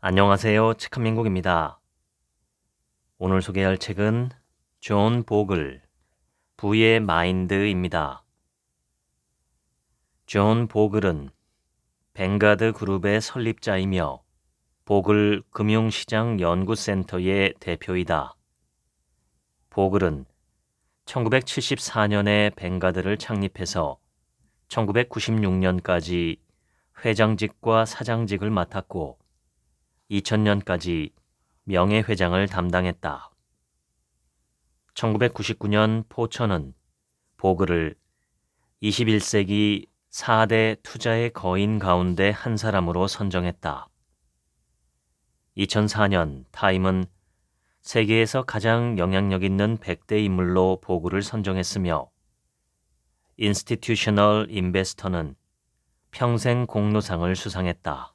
안녕하세요. 책한민국입니다. 오늘 소개할 책은 존 보글, 부의 마인드입니다. 존 보글은 뱅가드 그룹의 설립자이며 보글 금융시장 연구센터의 대표이다. 보글은 1974년에 뱅가드를 창립해서 1996년까지 회장직과 사장직을 맡았고 2000년까지 명예회장을 담당했다. 1999년 포천은 보글을 21세기 4대 투자의 거인 가운데 한 사람으로 선정했다. 2004년 타임은 세계에서 가장 영향력 있는 100대 인물로 보글을 선정했으며 인스티튜셔널 인베스터는 평생 공로상을 수상했다.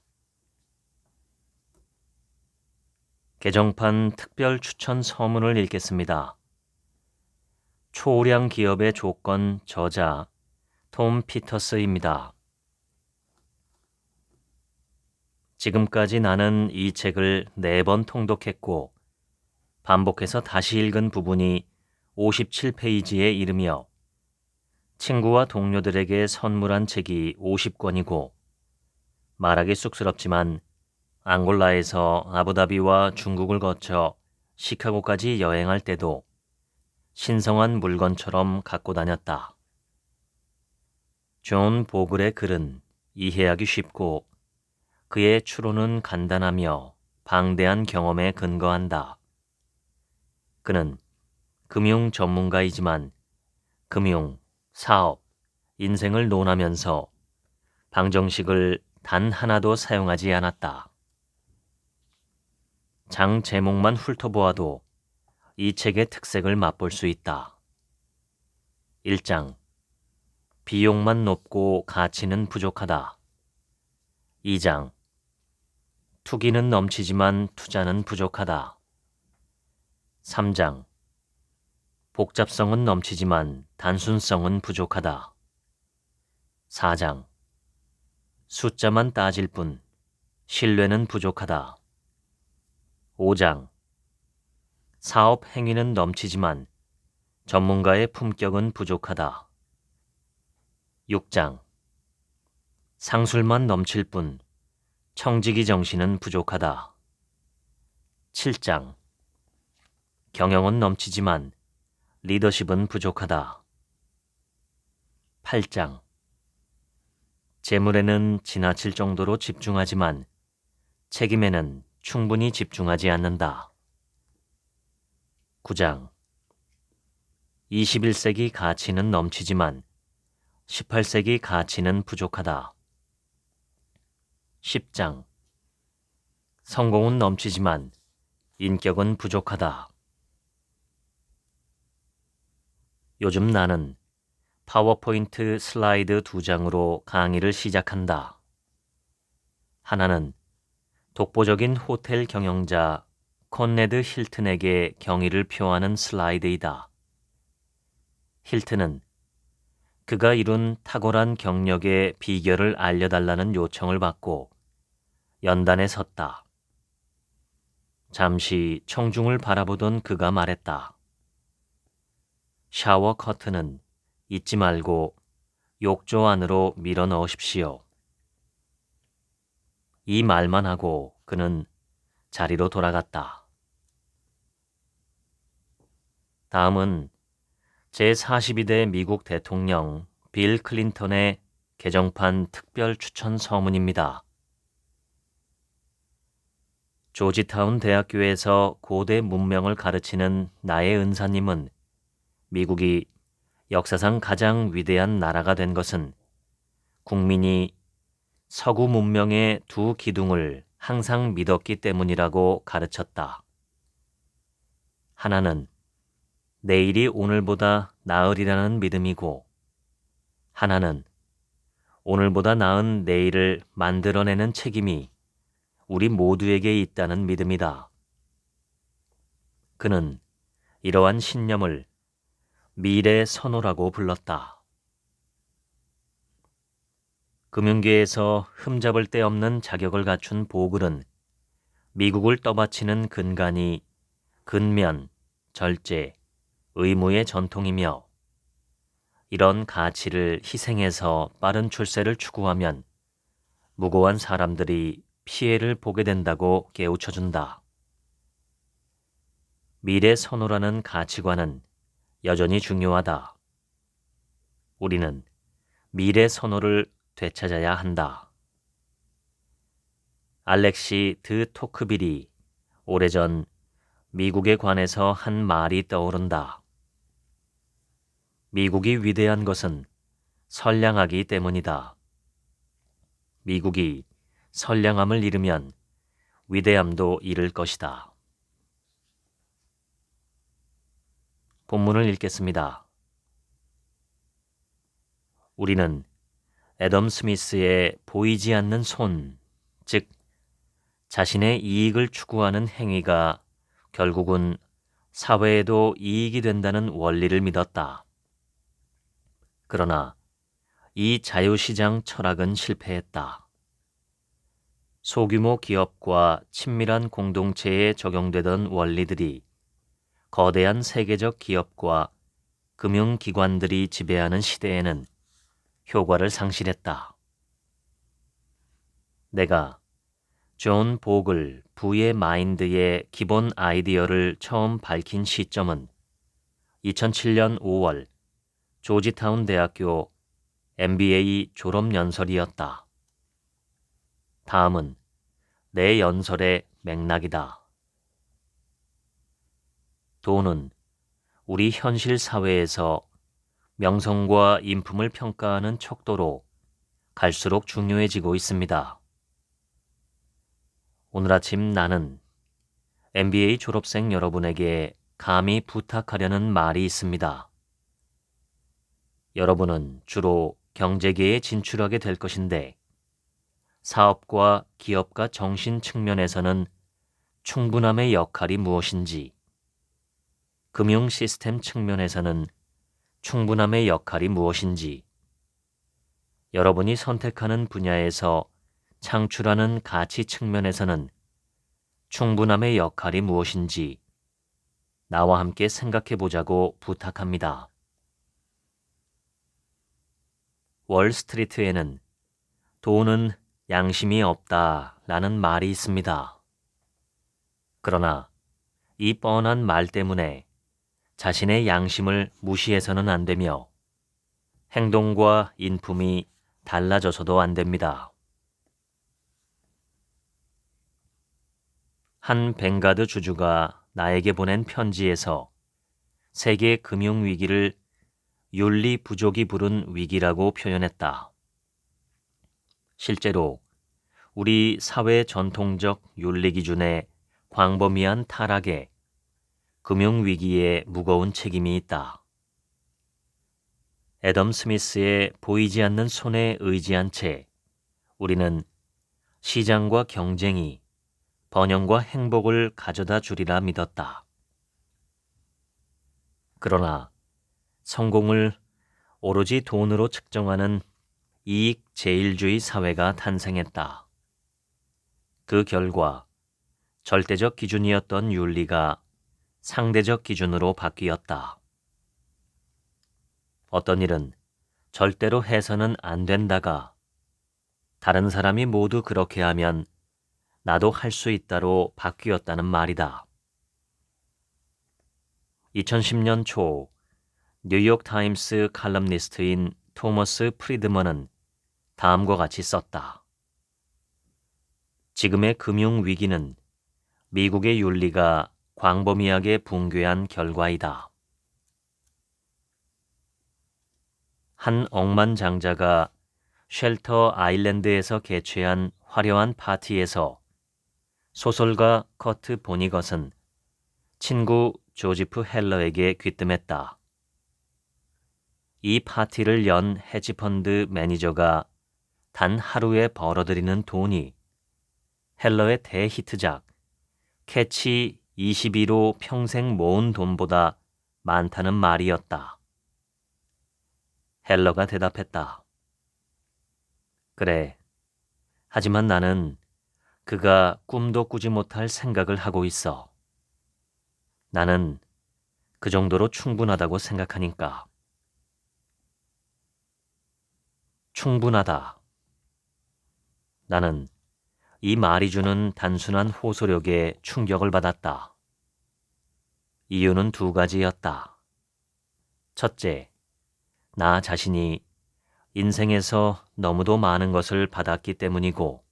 개정판 특별 추천 서문을 읽겠습니다. 초우량 기업의 조건 저자 톰 피터스입니다. 지금까지 나는 이 책을 4번 통독했고 반복해서 다시 읽은 부분이 57페이지에 이르며 친구와 동료들에게 선물한 책이 50권이고 말하기 쑥스럽지만 앙골라에서 아부다비와 중국을 거쳐 시카고까지 여행할 때도 신성한 물건처럼 갖고 다녔다. 존 보글의 글은 이해하기 쉽고 그의 추론은 간단하며 방대한 경험에 근거한다. 그는 금융 전문가이지만 금융, 사업, 인생을 논하면서 방정식을 단 하나도 사용하지 않았다. 장 제목만 훑어보아도 이 책의 특색을 맛볼 수 있다. 1장 비용만 높고 가치는 부족하다. 2장 투기는 넘치지만 투자는 부족하다. 3장 복잡성은 넘치지만 단순성은 부족하다. 4장 숫자만 따질 뿐 신뢰는 부족하다. 5장 사업 행위는 넘치지만 전문가의 품격은 부족하다. 6장 상술만 넘칠 뿐 청지기 정신은 부족하다. 7장 경영은 넘치지만 리더십은 부족하다. 8장 재물에는 지나칠 정도로 집중하지만 책임에는 충분히 집중하지 않는다. 9장 21세기 가치는 넘치지만 18세기 가치는 부족하다. 10장 성공은 넘치지만 인격은 부족하다. 요즘 나는 파워포인트 슬라이드 2장으로 강의를 시작한다. 하나는 독보적인 호텔 경영자 콘네드 힐튼에게 경의를 표하는 슬라이드이다. 힐튼은 그가 이룬 탁월한 경력의 비결을 알려달라는 요청을 받고 연단에 섰다. 잠시 청중을 바라보던 그가 말했다. 샤워 커튼은 잊지 말고 욕조 안으로 밀어 넣으십시오. 이 말만 하고 그는 자리로 돌아갔다. 다음은 제42대 미국 대통령 빌 클린턴의 개정판 특별 추천 서문입니다. 조지타운 대학교에서 고대 문명을 가르치는 나의 은사님은 미국이 역사상 가장 위대한 나라가 된 것은 국민이 서구 문명의 두 기둥을 항상 믿었기 때문이라고 가르쳤다. 하나는 내일이 오늘보다 나으리라는 믿음이고 하나는 오늘보다 나은 내일을 만들어내는 책임이 우리 모두에게 있다는 믿음이다. 그는 이러한 신념을 미래 선호라고 불렀다. 금융계에서 흠잡을 데 없는 자격을 갖춘 보글은 미국을 떠받치는 근간이 근면, 절제, 의무의 전통이며 이런 가치를 희생해서 빠른 출세를 추구하면 무고한 사람들이 피해를 보게 된다고 깨우쳐준다. 미래 선호라는 가치관은 여전히 중요하다. 우리는 미래 선호를 되찾아야 한다. 알렉시 드 토크빌이 오래전 미국에 관해서 한 말이 떠오른다. 미국이 위대한 것은 선량하기 때문이다. 미국이 선량함을 잃으면 위대함도 잃을 것이다. 본문을 읽겠습니다. 우리는 애덤 스미스의 보이지 않는 손, 즉 자신의 이익을 추구하는 행위가 결국은 사회에도 이익이 된다는 원리를 믿었다. 그러나 이 자유시장 철학은 실패했다. 소규모 기업과 친밀한 공동체에 적용되던 원리들이 거대한 세계적 기업과 금융기관들이 지배하는 시대에는 효과를 상실했다. 내가 존 보글 부의 마인드의 기본 아이디어를 처음 밝힌 시점은 2007년 5월 조지타운 대학교 MBA 졸업연설이었다. 다음은 내 연설의 맥락이다. 돈은 우리 현실 사회에서 명성과 인품을 평가하는 척도로 갈수록 중요해지고 있습니다. 오늘 아침 나는 MBA 졸업생 여러분에게 감히 부탁하려는 말이 있습니다. 여러분은 주로 경제계에 진출하게 될 것인데 사업과 기업가 정신 측면에서는 충분함의 역할이 무엇인지, 금융 시스템 측면에서는 충분함의 역할이 무엇인지, 여러분이 선택하는 분야에서 창출하는 가치 측면에서는 충분함의 역할이 무엇인지 나와 함께 생각해 보자고 부탁합니다. 월스트리트에는 돈은 양심이 없다라는 말이 있습니다. 그러나 이 뻔한 말 때문에 자신의 양심을 무시해서는 안 되며 행동과 인품이 달라져서도 안 됩니다. 한 벵가드 주주가 나에게 보낸 편지에서 세계 금융위기를 윤리 부족이 부른 위기라고 표현했다. 실제로 우리 사회 전통적 윤리 기준의 광범위한 타락에 금융위기에 무거운 책임이 있다. 애덤 스미스의 보이지 않는 손에 의지한 채 우리는 시장과 경쟁이 번영과 행복을 가져다 주리라 믿었다. 그러나 성공을 오로지 돈으로 측정하는 이익 제일주의 사회가 탄생했다. 그 결과 절대적 기준이었던 윤리가 상대적 기준으로 바뀌었다. 어떤 일은 절대로 해서는 안 된다가 다른 사람이 모두 그렇게 하면 나도 할 수 있다로 바뀌었다는 말이다. 2010년 초 뉴욕 타임스 칼럼니스트인 토머스 프리드먼은 다음과 같이 썼다. 지금의 금융위기는 미국의 윤리가 광범위하게 붕괴한 결과이다. 한 억만장자가 쉘터 아일랜드에서 개최한 화려한 파티에서 소설가 커트 보니것은 친구 조지프 헬러에게 귀뜸했다. 이 파티를 연 헤지펀드 매니저가 단 하루에 벌어들이는 돈이 헬러의 대히트작 캐치 22로 평생 모은 돈보다 많다는 말이었다. 헬러가 대답했다. 그래. 하지만 나는 그가 꿈도 꾸지 못할 생각을 하고 있어. 나는 그 정도로 충분하다고 생각하니까. 충분하다. 나는 이 말이 주는 단순한 호소력에 충격을 받았다. 이유는 두 가지였다. 첫째, 나 자신이 인생에서 너무도 많은 것을 받았기 때문이고,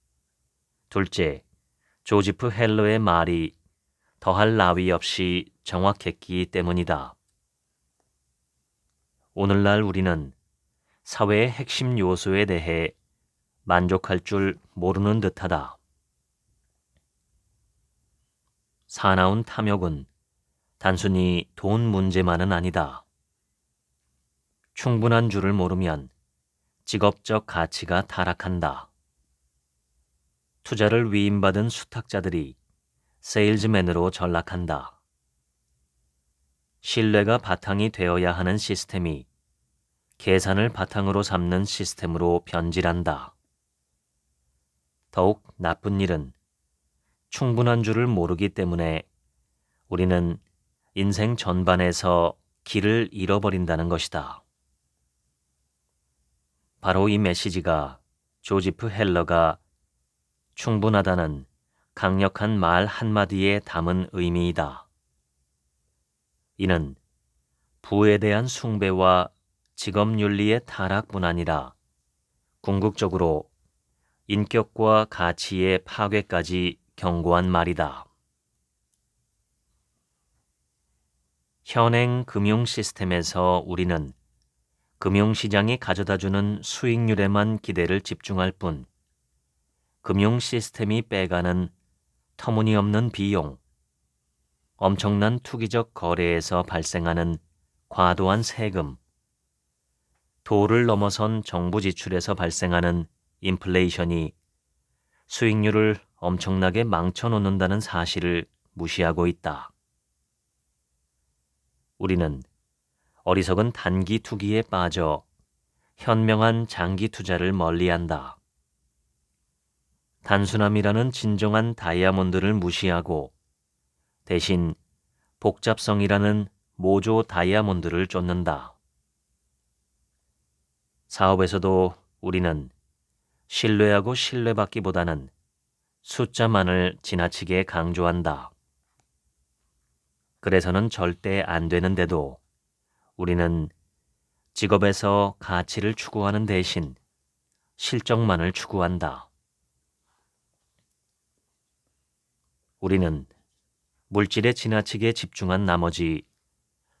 둘째, 조지프 헬러의 말이 더할 나위 없이 정확했기 때문이다. 오늘날 우리는 사회의 핵심 요소에 대해 만족할 줄 모르는 듯하다. 사나운 탐욕은 단순히 돈 문제만은 아니다. 충분한 줄을 모르면 직업적 가치가 타락한다. 투자를 위임받은 수탁자들이 세일즈맨으로 전락한다. 신뢰가 바탕이 되어야 하는 시스템이 계산을 바탕으로 삼는 시스템으로 변질한다. 더욱 나쁜 일은 충분한 줄을 모르기 때문에 우리는 인생 전반에서 길을 잃어버린다는 것이다. 바로 이 메시지가 조지프 헬러가 충분하다는 강력한 말 한마디에 담은 의미이다. 이는 부에 대한 숭배와 직업윤리의 타락뿐 아니라 궁극적으로 인격과 가치의 파괴까지 경고한 말이다. 현행 금융 시스템에서 우리는 금융시장이 가져다주는 수익률에만 기대를 집중할 뿐 금융 시스템이 빼가는 터무니없는 비용, 엄청난 투기적 거래에서 발생하는 과도한 세금, 도를 넘어선 정부 지출에서 발생하는 인플레이션이 수익률을 엄청나게 망쳐놓는다는 사실을 무시하고 있다. 우리는 어리석은 단기 투기에 빠져 현명한 장기 투자를 멀리한다. 단순함이라는 진정한 다이아몬드를 무시하고 대신 복잡성이라는 모조 다이아몬드를 쫓는다. 사업에서도 우리는 신뢰하고 신뢰받기보다는 숫자만을 지나치게 강조한다. 그래서는 절대 안 되는데도 우리는 직업에서 가치를 추구하는 대신 실적만을 추구한다. 우리는 물질에 지나치게 집중한 나머지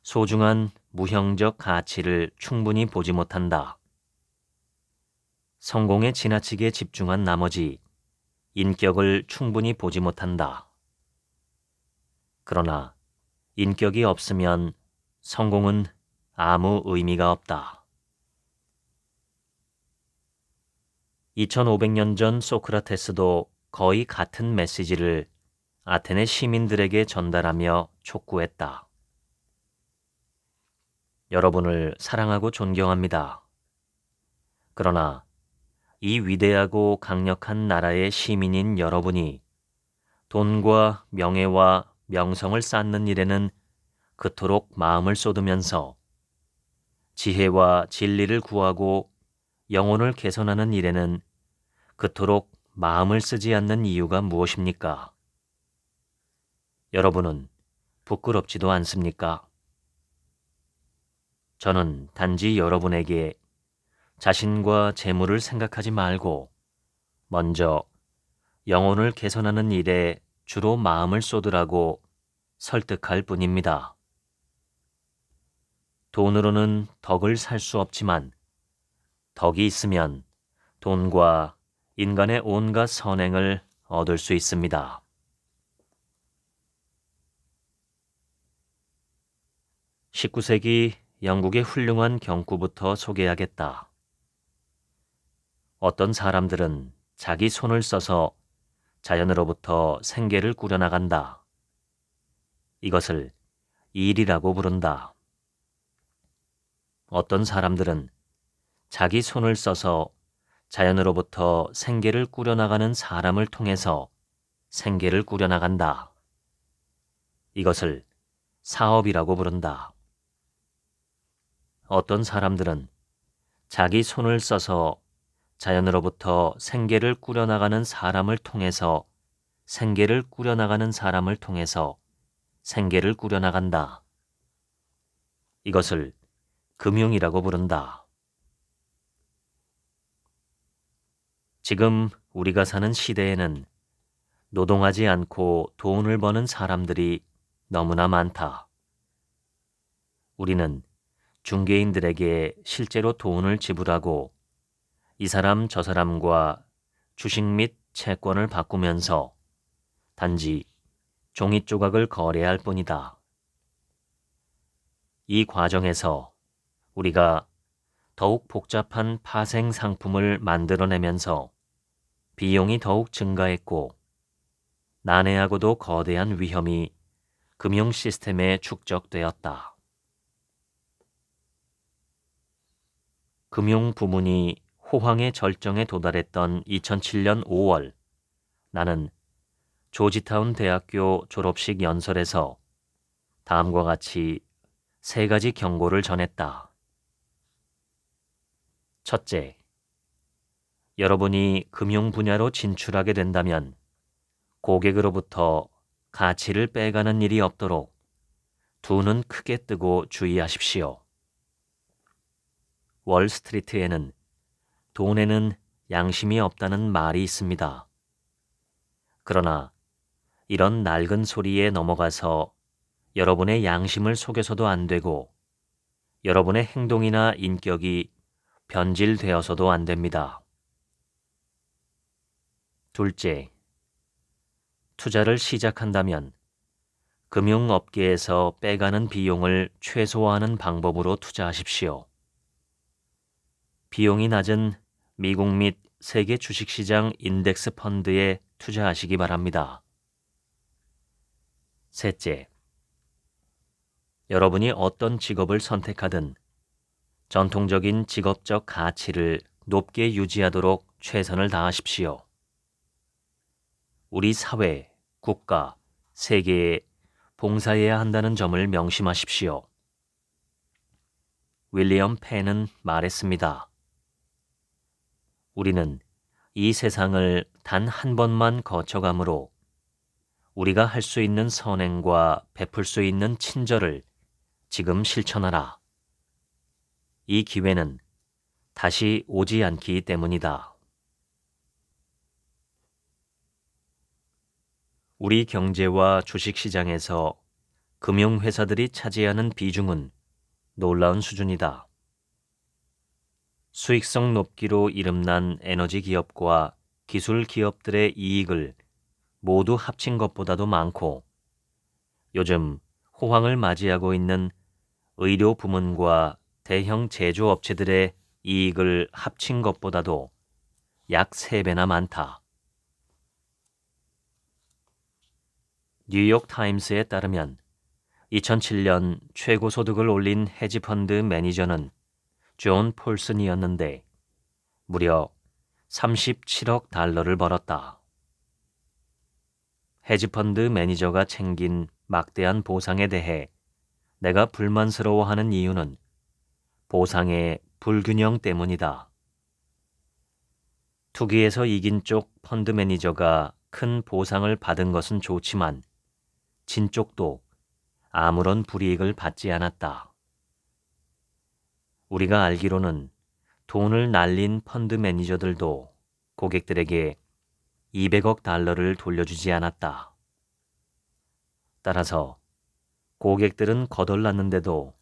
소중한 무형적 가치를 충분히 보지 못한다. 성공에 지나치게 집중한 나머지 인격을 충분히 보지 못한다. 그러나 인격이 없으면 성공은 아무 의미가 없다. 2500년 전 소크라테스도 거의 같은 메시지를 아테네 시민들에게 전달하며 촉구했다. 여러분을 사랑하고 존경합니다. 그러나 이 위대하고 강력한 나라의 시민인 여러분이 돈과 명예와 명성을 쌓는 일에는 그토록 마음을 쏟으면서 지혜와 진리를 구하고 영혼을 개선하는 일에는 그토록 마음을 쓰지 않는 이유가 무엇입니까? 여러분은 부끄럽지도 않습니까? 저는 단지 여러분에게 자신과 재물을 생각하지 말고 먼저 영혼을 개선하는 일에 주로 마음을 쏟으라고 설득할 뿐입니다. 돈으로는 덕을 살 수 없지만 덕이 있으면 돈과 인간의 온갖 선행을 얻을 수 있습니다. 19세기 영국의 훌륭한 경구부터 소개하겠다. 어떤 사람들은 자기 손을 써서 자연으로부터 생계를 꾸려나간다. 이것을 일이라고 부른다. 어떤 사람들은 자기 손을 써서 자연으로부터 생계를 꾸려나가는 사람을 통해서 생계를 꾸려나간다. 이것을 사업이라고 부른다. 어떤 사람들은 자기 손을 써서 자연으로부터 생계를 꾸려나가는 사람을 통해서 생계를 꾸려나가는 사람을 통해서 생계를 꾸려나간다. 이것을 금융이라고 부른다. 지금 우리가 사는 시대에는 노동하지 않고 돈을 버는 사람들이 너무나 많다. 우리는 중개인들에게 실제로 돈을 지불하고 이 사람 저 사람과 주식 및 채권을 바꾸면서 단지 종이 조각을 거래할 뿐이다. 이 과정에서 우리가 더욱 복잡한 파생 상품을 만들어내면서 비용이 더욱 증가했고 난해하고도 거대한 위험이 금융 시스템에 축적되었다. 금융 부문이 호황의 절정에 도달했던 2007년 5월, 나는 조지타운 대학교 졸업식 연설에서 다음과 같이 3가지 경고를 전했다. 첫째, 여러분이 금융 분야로 진출하게 된다면 고객으로부터 가치를 빼가는 일이 없도록 두 눈 크게 뜨고 주의하십시오. 월스트리트에는 돈에는 양심이 없다는 말이 있습니다. 그러나 이런 낡은 소리에 넘어가서 여러분의 양심을 속여서도 안 되고 여러분의 행동이나 인격이 변질되어서도 안 됩니다. 둘째, 투자를 시작한다면 금융업계에서 빼가는 비용을 최소화하는 방법으로 투자하십시오. 비용이 낮은 미국 및 세계 주식시장 인덱스 펀드에 투자하시기 바랍니다. 셋째, 여러분이 어떤 직업을 선택하든 전통적인 직업적 가치를 높게 유지하도록 최선을 다하십시오. 우리 사회, 국가, 세계에 봉사해야 한다는 점을 명심하십시오. 윌리엄 펜은 말했습니다. 우리는 이 세상을 단 한 번만 거쳐가므로 우리가 할 수 있는 선행과 베풀 수 있는 친절을 지금 실천하라. 이 기회는 다시 오지 않기 때문이다. 우리 경제와 주식시장에서 금융회사들이 차지하는 비중은 놀라운 수준이다. 수익성 높기로 이름난 에너지 기업과 기술 기업들의 이익을 모두 합친 것보다도 많고 요즘 호황을 맞이하고 있는 의료 부문과 대형 제조업체들의 이익을 합친 것보다도 약 3배나 많다. 뉴욕 타임스에 따르면 2007년 최고 소득을 올린 헤지펀드 매니저는 존 폴슨이었는데 무려 37억 달러를 벌었다. 헤지펀드 매니저가 챙긴 막대한 보상에 대해 내가 불만스러워하는 이유는 보상의 불균형 때문이다. 투기에서 이긴 쪽 펀드 매니저가 큰 보상을 받은 것은 좋지만 진 쪽도 아무런 불이익을 받지 않았다. 우리가 알기로는 돈을 날린 펀드 매니저들도 고객들에게 200억 달러를 돌려주지 않았다. 따라서 고객들은 거덜났는데도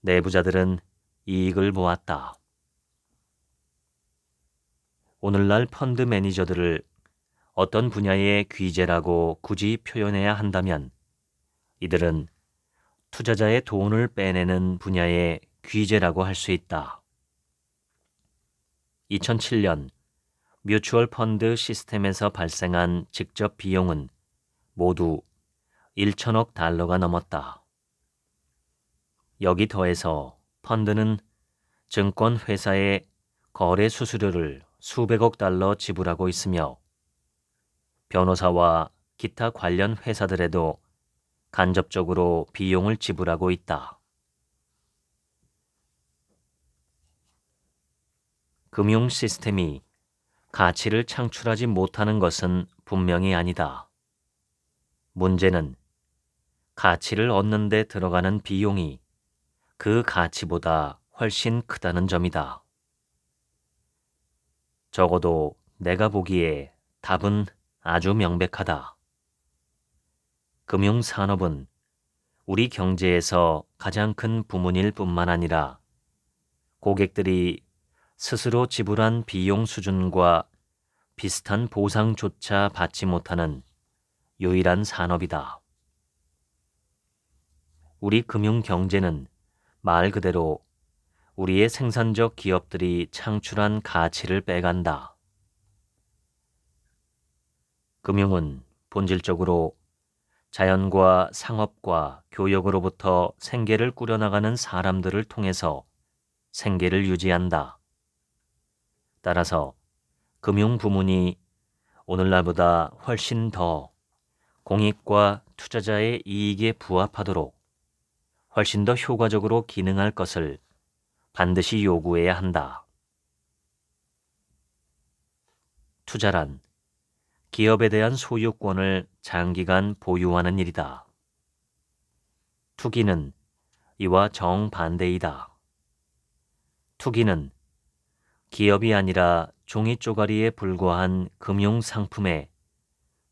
내부자들은 이익을 모았다. 오늘날 펀드 매니저들을 어떤 분야의 귀재라고 굳이 표현해야 한다면 이들은 투자자의 돈을 빼내는 분야의 귀재라고 할 수 있다. 2007년 뮤추얼 펀드 시스템에서 발생한 직접 비용은 모두 1천억 달러가 넘었다. 여기 더해서 펀드는 증권 회사에 거래 수수료를 수백억 달러 지불하고 있으며 변호사와 기타 관련 회사들에도 간접적으로 비용을 지불하고 있다. 금융 시스템이 가치를 창출하지 못하는 것은 분명히 아니다. 문제는 가치를 얻는 데 들어가는 비용이 그 가치보다 훨씬 크다는 점이다. 적어도 내가 보기에 답은 아주 명백하다. 금융산업은 우리 경제에서 가장 큰 부문일 뿐만 아니라 고객들이 스스로 지불한 비용 수준과 비슷한 보상조차 받지 못하는 유일한 산업이다. 우리 금융 경제는 말 그대로 우리의 생산적 기업들이 창출한 가치를 빼간다. 금융은 본질적으로 자연과 상업과 교역으로부터 생계를 꾸려나가는 사람들을 통해서 생계를 유지한다. 따라서 금융 부문이 오늘날보다 훨씬 더 공익과 투자자의 이익에 부합하도록 훨씬 더 효과적으로 기능할 것을 반드시 요구해야 한다. 투자란 기업에 대한 소유권을 장기간 보유하는 일이다. 투기는 이와 정반대이다. 투기는 기업이 아니라 종이 쪼가리에 불과한 금융 상품의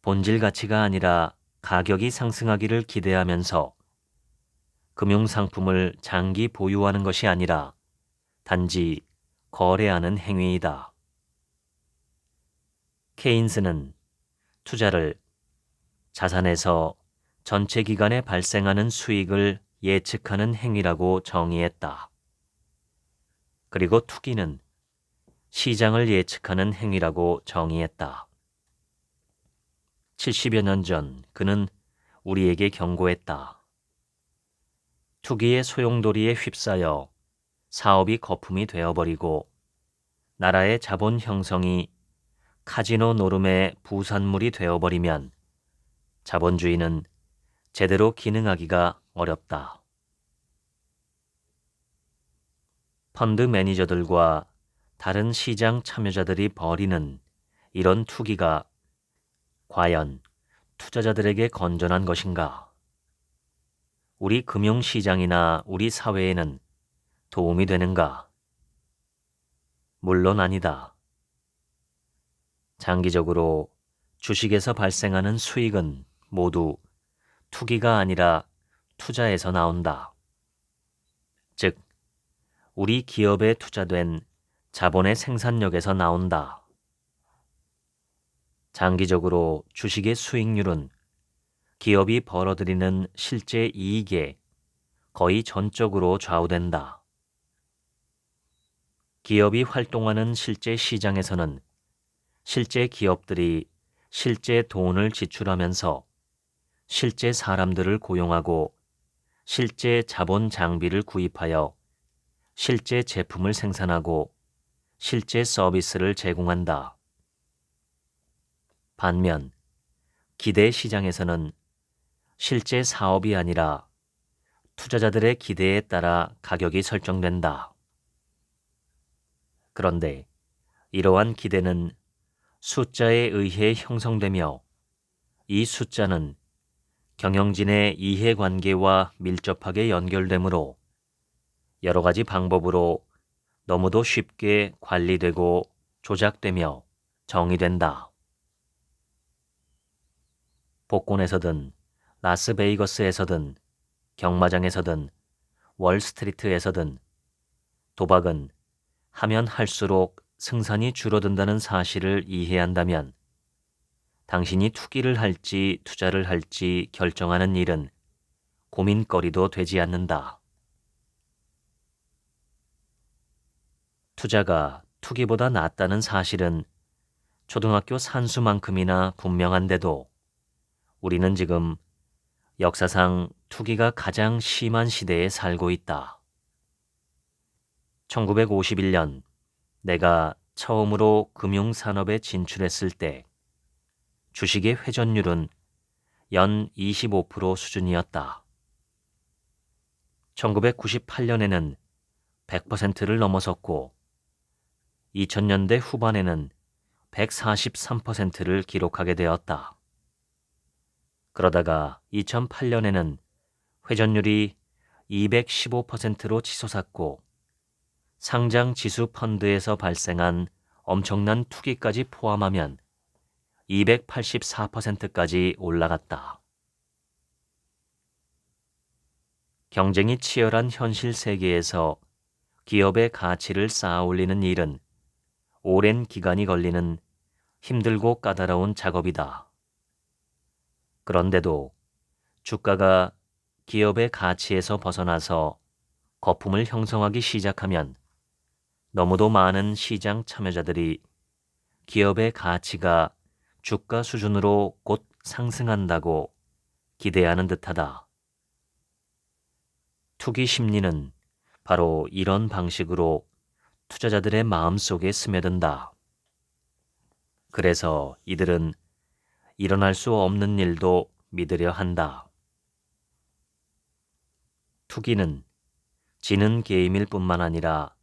본질 가치가 아니라 가격이 상승하기를 기대하면서 금융 상품을 장기 보유하는 것이 아니라 단지 거래하는 행위이다. 케인스는 투자를 자산에서 전체 기간에 발생하는 수익을 예측하는 행위라고 정의했다. 그리고 투기는 시장을 예측하는 행위라고 정의했다. 70여 년 전 그는 우리에게 경고했다. 투기의 소용돌이에 휩싸여 사업이 거품이 되어버리고 나라의 자본 형성이 카지노 노름의 부산물이 되어버리면 자본주의는 제대로 기능하기가 어렵다. 펀드 매니저들과 다른 시장 참여자들이 벌이는 이런 투기가 과연 투자자들에게 건전한 것인가? 우리 금융시장이나 우리 사회에는 도움이 되는가? 물론 아니다. 장기적으로 주식에서 발생하는 수익은 모두 투기가 아니라 투자에서 나온다. 즉, 우리 기업에 투자된 자본의 생산력에서 나온다. 장기적으로 주식의 수익률은 기업이 벌어들이는 실제 이익에 거의 전적으로 좌우된다. 기업이 활동하는 실제 시장에서는 실제 기업들이 실제 돈을 지출하면서 실제 사람들을 고용하고 실제 자본 장비를 구입하여 실제 제품을 생산하고 실제 서비스를 제공한다. 반면 기대 시장에서는 실제 사업이 아니라 투자자들의 기대에 따라 가격이 설정된다. 그런데 이러한 기대는 숫자에 의해 형성되며 이 숫자는 경영진의 이해관계와 밀접하게 연결되므로 여러 가지 방법으로 너무도 쉽게 관리되고 조작되며 정의된다. 복권에서든 라스베이거스에서든 경마장에서든 월스트리트에서든 도박은 하면 할수록 승산이 줄어든다는 사실을 이해한다면 당신이 투기를 할지 투자를 할지 결정하는 일은 고민거리도 되지 않는다. 투자가 투기보다 낫다는 사실은 초등학교 산수만큼이나 분명한데도 우리는 지금 역사상 투기가 가장 심한 시대에 살고 있다. 1951년 내가 처음으로 금융산업에 진출했을 때 주식의 회전율은 연 25% 수준이었다. 1998년에는 100%를 넘어섰고 2000년대 후반에는 143%를 기록하게 되었다. 그러다가 2008년에는 회전율이 215%로 치솟았고 상장 지수 펀드에서 발생한 엄청난 투기까지 포함하면 284%까지 올라갔다. 경쟁이 치열한 현실 세계에서 기업의 가치를 쌓아 올리는 일은 오랜 기간이 걸리는 힘들고 까다로운 작업이다. 그런데도 주가가 기업의 가치에서 벗어나서 거품을 형성하기 시작하면 너무도 많은 시장 참여자들이 기업의 가치가 주가 수준으로 곧 상승한다고 기대하는 듯하다. 투기 심리는 바로 이런 방식으로 투자자들의 마음속에 스며든다. 그래서 이들은 일어날 수 없는 일도 믿으려 한다. 투기는 지는 게임일 뿐만 아니라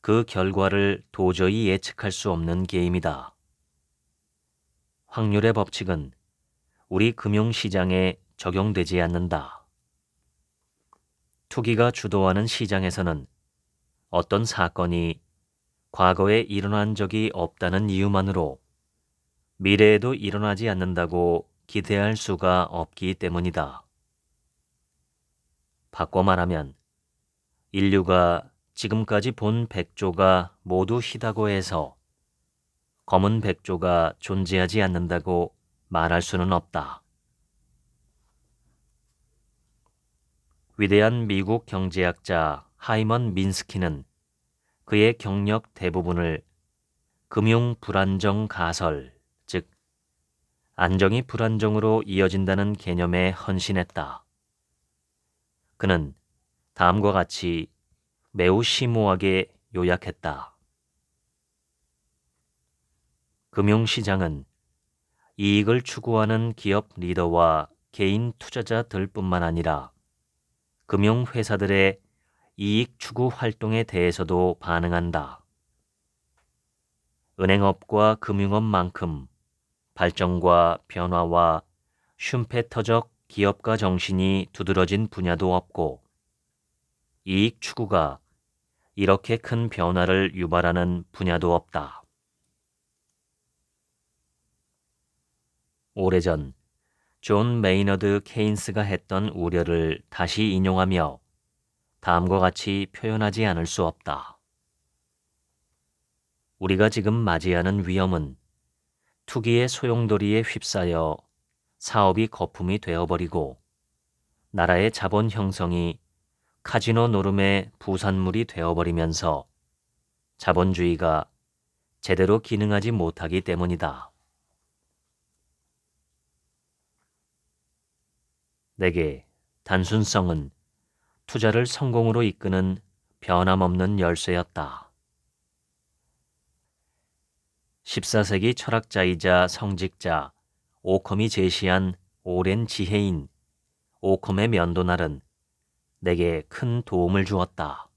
그 결과를 도저히 예측할 수 없는 게임이다. 확률의 법칙은 우리 금융시장에 적용되지 않는다. 투기가 주도하는 시장에서는 어떤 사건이 과거에 일어난 적이 없다는 이유만으로 미래에도 일어나지 않는다고 기대할 수가 없기 때문이다. 바꿔 말하면 인류가 지금까지 본 백조가 모두 희다고 해서 검은 백조가 존재하지 않는다고 말할 수는 없다. 위대한 미국 경제학자 하이먼 민스키는 그의 경력 대부분을 금융 불안정 가설, 즉 안정이 불안정으로 이어진다는 개념에 헌신했다. 그는 다음과 같이 매우 심오하게 요약했다. 금융시장은 이익을 추구하는 기업 리더와 개인 투자자들뿐만 아니라 금융회사들의 이익 추구 활동에 대해서도 반응한다. 은행업과 금융업만큼 발전과 변화와 슈페터적 기업가 정신이 두드러진 분야도 없고 이익 추구가 이렇게 큰 변화를 유발하는 분야도 없다. 오래전 존 메이너드 케인스가 했던 우려를 다시 인용하며 다음과 같이 표현하지 않을 수 없다. 우리가 지금 맞이하는 위험은 투기의 소용돌이에 휩싸여 사업이 거품이 되어버리고 나라의 자본 형성이 카지노 노름의 부산물이 되어버리면서 자본주의가 제대로 기능하지 못하기 때문이다. 내게 단순성은 투자를 성공으로 이끄는 변함없는 열쇠였다. 14세기 철학자이자 성직자 오컴이 제시한 오랜 지혜인 오컴의 면도날은 내게 큰 도움을 주었다.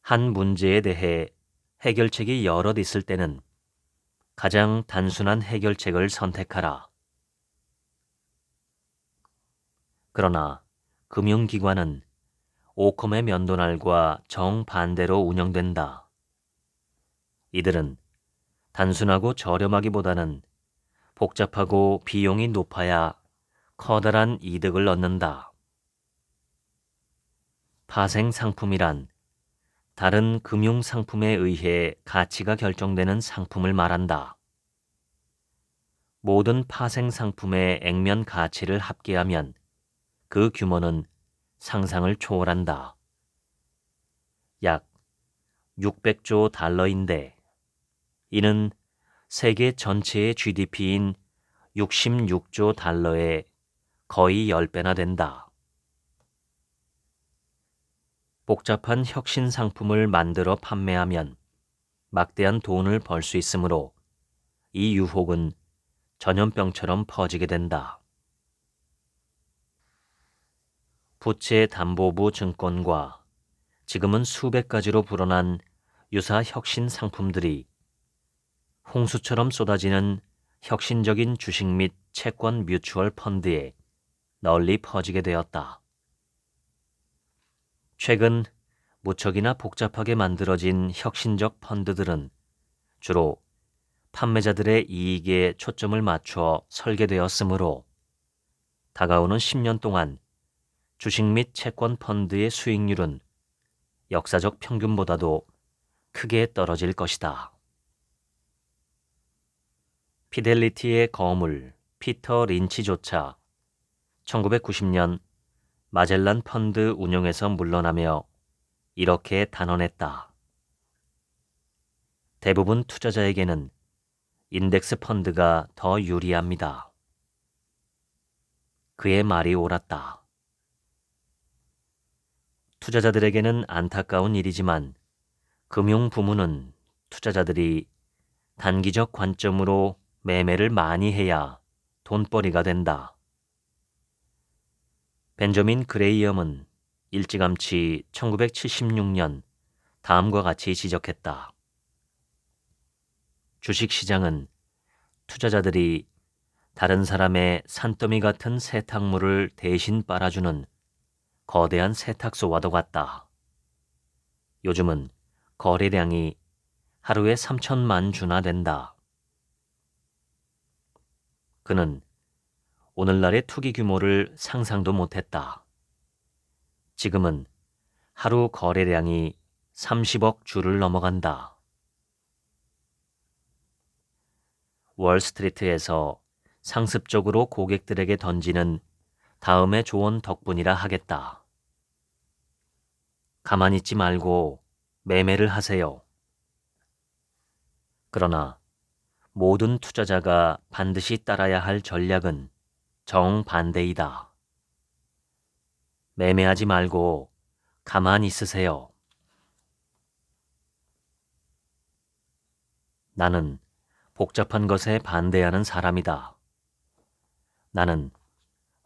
한 문제에 대해 해결책이 여럿 있을 때는 가장 단순한 해결책을 선택하라. 그러나 금융기관은 오컴의 면도날과 정반대로 운영된다. 이들은 단순하고 저렴하기보다는 복잡하고 비용이 높아야 커다란 이득을 얻는다. 파생상품이란 다른 금융상품에 의해 가치가 결정되는 상품을 말한다. 모든 파생상품의 액면 가치를 합계하면 그 규모는 상상을 초월한다. 약 600조 달러인데 이는 세계 전체의 GDP인 66조 달러의 거의 10배나 된다. 복잡한 혁신 상품을 만들어 판매하면 막대한 돈을 벌 수 있으므로 이 유혹은 전염병처럼 퍼지게 된다. 부채 담보부 증권과 지금은 수백 가지로 불어난 유사 혁신 상품들이 홍수처럼 쏟아지는 혁신적인 주식 및 채권 뮤추얼 펀드에 널리 퍼지게 되었다. 최근 무척이나 복잡하게 만들어진 혁신적 펀드들은 주로 판매자들의 이익에 초점을 맞춰 설계되었으므로 다가오는 10년 동안 주식 및 채권 펀드의 수익률은 역사적 평균보다도 크게 떨어질 것이다. 피델리티의 거물 피터 린치조차 1990년 마젤란 펀드 운용에서 물러나며 이렇게 단언했다. 대부분 투자자에게는 인덱스 펀드가 더 유리합니다. 그의 말이 옳았다. 투자자들에게는 안타까운 일이지만 금융 부문은 투자자들이 단기적 관점으로 매매를 많이 해야 돈벌이가 된다. 벤저민 그레이엄은 일찌감치 1976년 다음과 같이 지적했다. 주식시장은 투자자들이 다른 사람의 산더미 같은 세탁물을 대신 빨아주는 거대한 세탁소와도 같다. 요즘은 거래량이 하루에 3천만 주나 된다. 그는 오늘날의 투기 규모를 상상도 못했다. 지금은 하루 거래량이 30억 주를 넘어간다. 월스트리트에서 상습적으로 고객들에게 던지는 다음의 조언 덕분이라 하겠다. 가만히 있지 말고 매매를 하세요. 그러나 모든 투자자가 반드시 따라야 할 전략은 정반대이다. 매매하지 말고 가만히 있으세요. 나는 복잡한 것에 반대하는 사람이다. 나는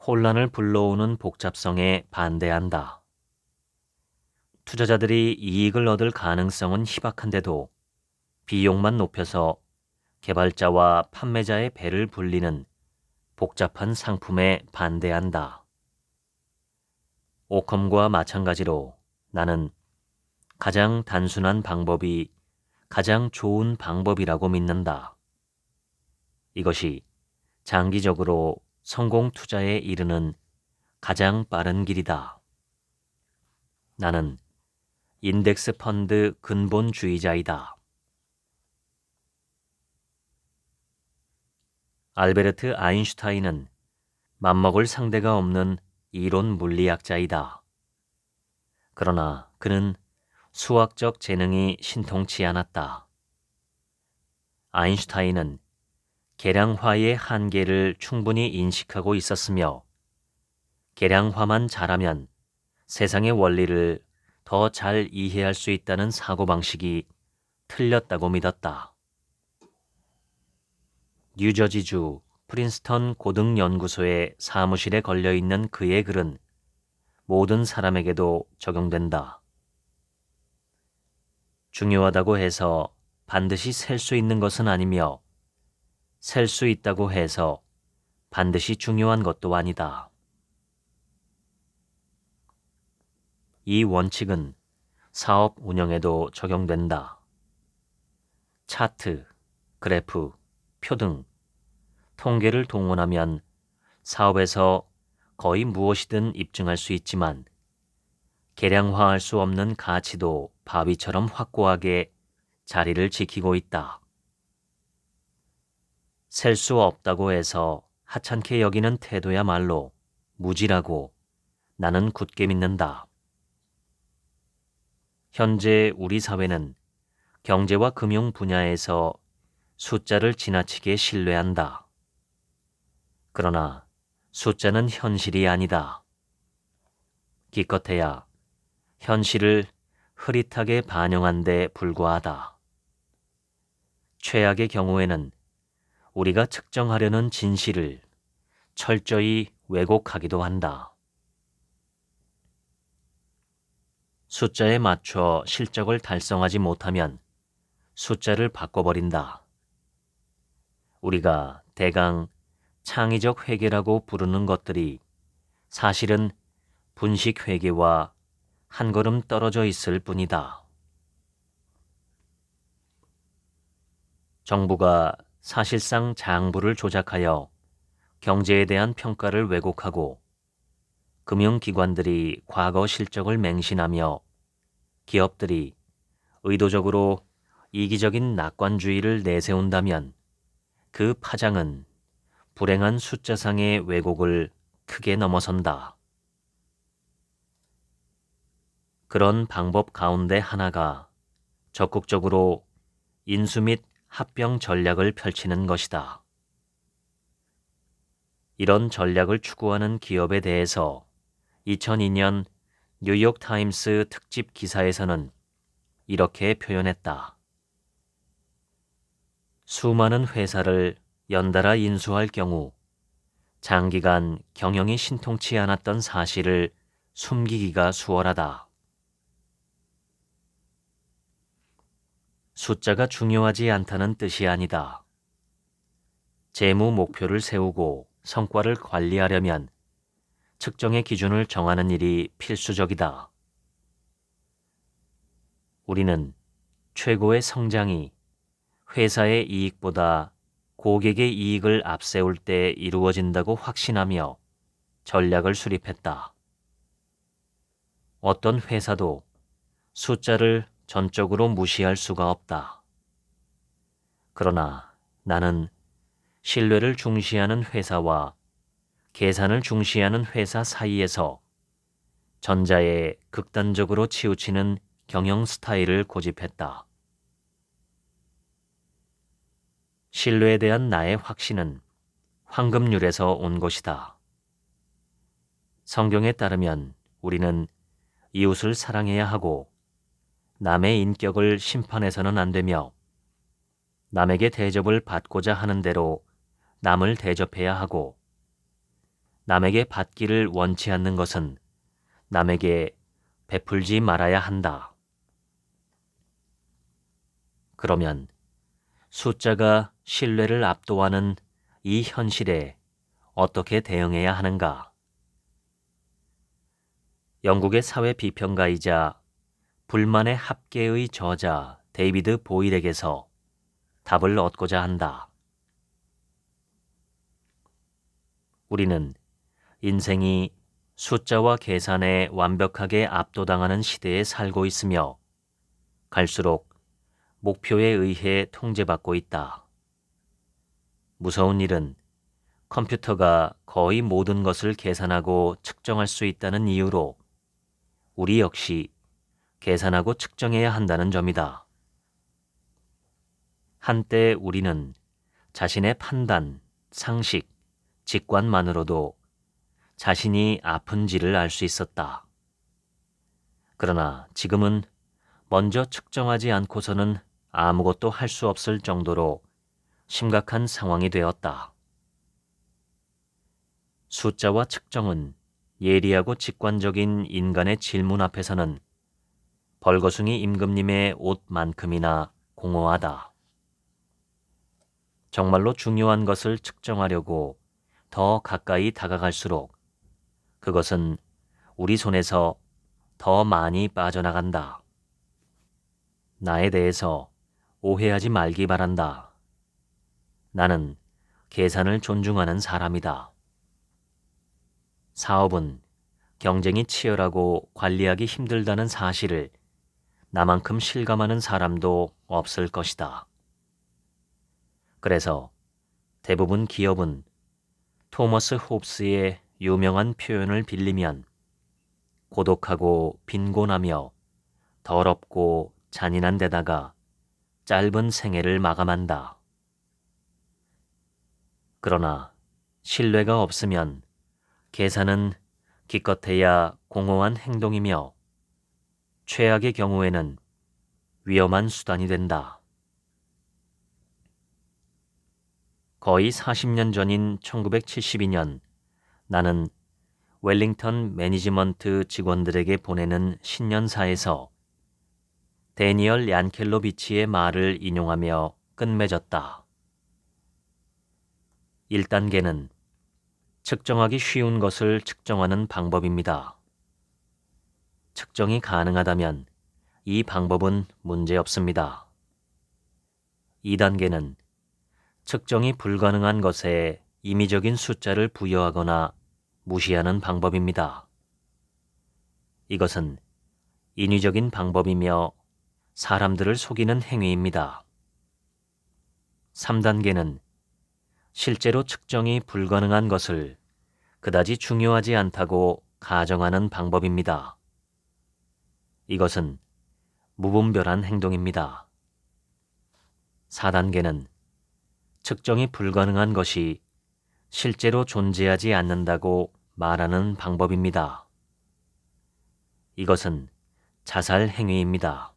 혼란을 불러오는 복잡성에 반대한다. 투자자들이 이익을 얻을 가능성은 희박한데도 비용만 높여서 개발자와 판매자의 배를 불리는 복잡한 상품에 반대한다. 오컴과 마찬가지로 나는 가장 단순한 방법이 가장 좋은 방법이라고 믿는다. 이것이 장기적으로 성공 투자에 이르는 가장 빠른 길이다. 나는 인덱스 펀드 근본주의자이다. 알베르트 아인슈타인은 맞먹을 상대가 없는 이론 물리학자이다. 그러나 그는 수학적 재능이 신통치 않았다. 아인슈타인은 계량화의 한계를 충분히 인식하고 있었으며 계량화만 잘하면 세상의 원리를 더 잘 이해할 수 있다는 사고방식이 틀렸다고 믿었다. 뉴저지주 프린스턴 고등연구소의 사무실에 걸려있는 그의 글은 모든 사람에게도 적용된다. 중요하다고 해서 반드시 셀 수 있는 것은 아니며 셀 수 있다고 해서 반드시 중요한 것도 아니다. 이 원칙은 사업 운영에도 적용된다. 차트, 그래프, 표 등 통계를 동원하면 사업에서 거의 무엇이든 입증할 수 있지만 계량화할 수 없는 가치도 바위처럼 확고하게 자리를 지키고 있다. 셀 수 없다고 해서 하찮게 여기는 태도야말로 무지라고 나는 굳게 믿는다. 현재 우리 사회는 경제와 금융 분야에서 숫자를 지나치게 신뢰한다. 그러나 숫자는 현실이 아니다. 기껏해야 현실을 흐릿하게 반영한 데 불과하다. 최악의 경우에는 우리가 측정하려는 진실을 철저히 왜곡하기도 한다. 숫자에 맞춰 실적을 달성하지 못하면 숫자를 바꿔버린다. 우리가 대강 창의적 회계라고 부르는 것들이 사실은 분식 회계와 한 걸음 떨어져 있을 뿐이다. 정부가 사실상 장부를 조작하여 경제에 대한 평가를 왜곡하고 금융기관들이 과거 실적을 맹신하며 기업들이 의도적으로 이기적인 낙관주의를 내세운다면 그 파장은 불행한 숫자상의 왜곡을 크게 넘어선다. 그런 방법 가운데 하나가 적극적으로 인수 및 합병 전략을 펼치는 것이다. 이런 전략을 추구하는 기업에 대해서 2002년 뉴욕타임스 특집 기사에서는 이렇게 표현했다. 수많은 회사를 연달아 인수할 경우 장기간 경영이 신통치 않았던 사실을 숨기기가 수월하다. 숫자가 중요하지 않다는 뜻이 아니다. 재무 목표를 세우고 성과를 관리하려면 측정의 기준을 정하는 일이 필수적이다. 우리는 최고의 성장이 회사의 이익보다 고객의 이익을 앞세울 때 이루어진다고 확신하며 전략을 수립했다. 어떤 회사도 숫자를 전적으로 무시할 수가 없다. 그러나 나는 신뢰를 중시하는 회사와 계산을 중시하는 회사 사이에서 전자에 극단적으로 치우치는 경영 스타일을 고집했다. 신뢰에 대한 나의 확신은 황금률에서 온 것이다. 성경에 따르면 우리는 이웃을 사랑해야 하고 남의 인격을 심판해서는 안 되며 남에게 대접을 받고자 하는 대로 남을 대접해야 하고 남에게 받기를 원치 않는 것은 남에게 베풀지 말아야 한다. 그러면 숫자가 신뢰를 압도하는 이 현실에 어떻게 대응해야 하는가? 영국의 사회 비평가이자 불만의 합계의 저자 데이비드 보일에게서 답을 얻고자 한다. 우리는 인생이 숫자와 계산에 완벽하게 압도당하는 시대에 살고 있으며 갈수록 목표에 의해 통제받고 있다. 무서운 일은 컴퓨터가 거의 모든 것을 계산하고 측정할 수 있다는 이유로 우리 역시 계산하고 측정해야 한다는 점이다. 한때 우리는 자신의 판단, 상식, 직관만으로도 자신이 아픈지를 알 수 있었다. 그러나 지금은 먼저 측정하지 않고서는 아무것도 할 수 없을 정도로 심각한 상황이 되었다. 숫자와 측정은 예리하고 직관적인 인간의 질문 앞에서는 벌거숭이 임금님의 옷만큼이나 공허하다. 정말로 중요한 것을 측정하려고 더 가까이 다가갈수록 그것은 우리 손에서 더 많이 빠져나간다. 나에 대해서 오해하지 말기 바란다. 나는 계산을 존중하는 사람이다. 사업은 경쟁이 치열하고 관리하기 힘들다는 사실을 나만큼 실감하는 사람도 없을 것이다. 그래서 대부분 기업은 토머스 홉스의 유명한 표현을 빌리면 고독하고 빈곤하며 더럽고 잔인한 데다가 짧은 생애를 마감한다. 그러나 신뢰가 없으면 계산은 기껏해야 공허한 행동이며 최악의 경우에는 위험한 수단이 된다. 거의 40년 전인 1972년 나는 웰링턴 매니지먼트 직원들에게 보내는 신년사에서 데니얼 얀켈로비치의 말을 인용하며 끝맺었다. 1단계는 측정하기 쉬운 것을 측정하는 방법입니다. 측정이 가능하다면 이 방법은 문제없습니다. 2단계는 측정이 불가능한 것에 임의적인 숫자를 부여하거나 무시하는 방법입니다. 이것은 인위적인 방법이며 사람들을 속이는 행위입니다. 3단계는 실제로 측정이 불가능한 것을 그다지 중요하지 않다고 가정하는 방법입니다. 이것은 무분별한 행동입니다. 4단계는 측정이 불가능한 것이 실제로 존재하지 않는다고 말하는 방법입니다. 이것은 자살 행위입니다.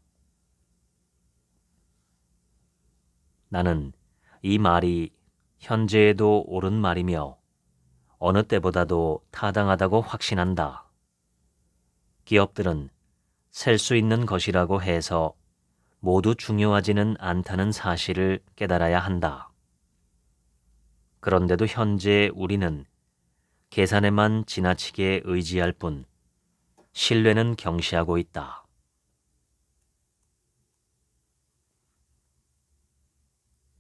나는 이 말이 현재에도 옳은 말이며 어느 때보다도 타당하다고 확신한다. 기업들은 셀 수 있는 것이라고 해서 모두 중요하지는 않다는 사실을 깨달아야 한다. 그런데도 현재 우리는 계산에만 지나치게 의지할 뿐 신뢰는 경시하고 있다.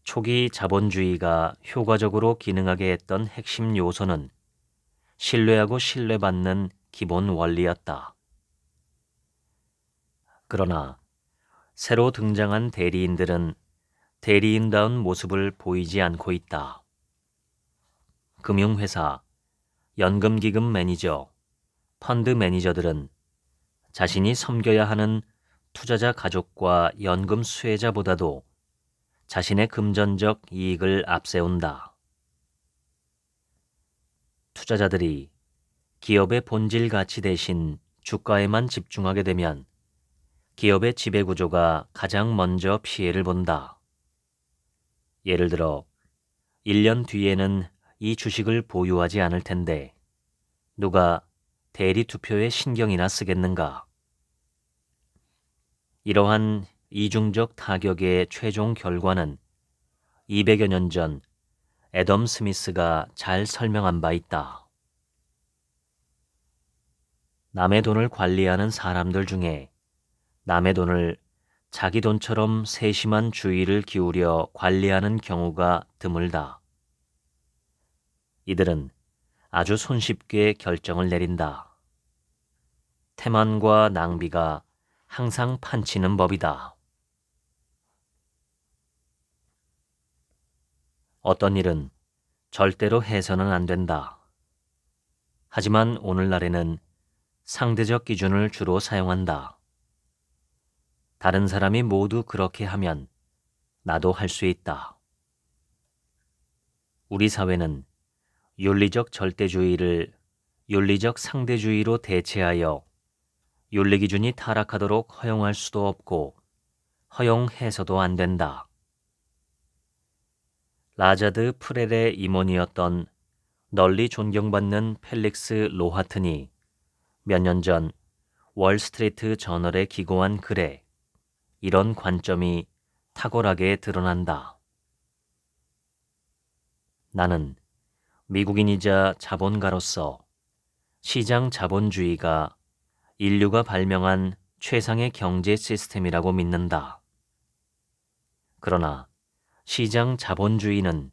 초기 자본주의가 효과적으로 기능하게 했던 핵심 요소는 신뢰하고 신뢰받는 기본 원리였다. 그러나 새로 등장한 대리인들은 대리인다운 모습을 보이지 않고 있다. 금융회사, 연금기금 매니저, 펀드 매니저들은 자신이 섬겨야 하는 투자자 가족과 연금 수혜자보다도 자신의 금전적 이익을 앞세운다. 투자자들이 기업의 본질 가치 대신 주가에만 집중하게 되면 기업의 지배구조가 가장 먼저 피해를 본다. 예를 들어 1년 뒤에는 이 주식을 보유하지 않을 텐데 누가 대리 투표에 신경이나 쓰겠는가? 이러한 이중적 타격의 최종 결과는 200여 년 전 애덤 스미스가 잘 설명한 바 있다. 남의 돈을 관리하는 사람들 중에 남의 돈을 자기 돈처럼 세심한 주의를 기울여 관리하는 경우가 드물다. 이들은 아주 손쉽게 결정을 내린다. 태만과 낭비가 항상 판치는 법이다. 어떤 일은 절대로 해서는 안 된다. 하지만 오늘날에는 상대적 기준을 주로 사용한다. 다른 사람이 모두 그렇게 하면 나도 할 수 있다. 우리 사회는 윤리적 절대주의를 윤리적 상대주의로 대체하여 윤리 기준이 타락하도록 허용할 수도 없고 허용해서도 안 된다. 라자드 프렐의 임원이었던 널리 존경받는 펠릭스 로하튼이 몇 년 전 월스트리트 저널에 기고한 글에 이런 관점이 탁월하게 드러난다. 나는 미국인이자 자본가로서 시장 자본주의가 인류가 발명한 최상의 경제 시스템이라고 믿는다. 그러나 시장 자본주의는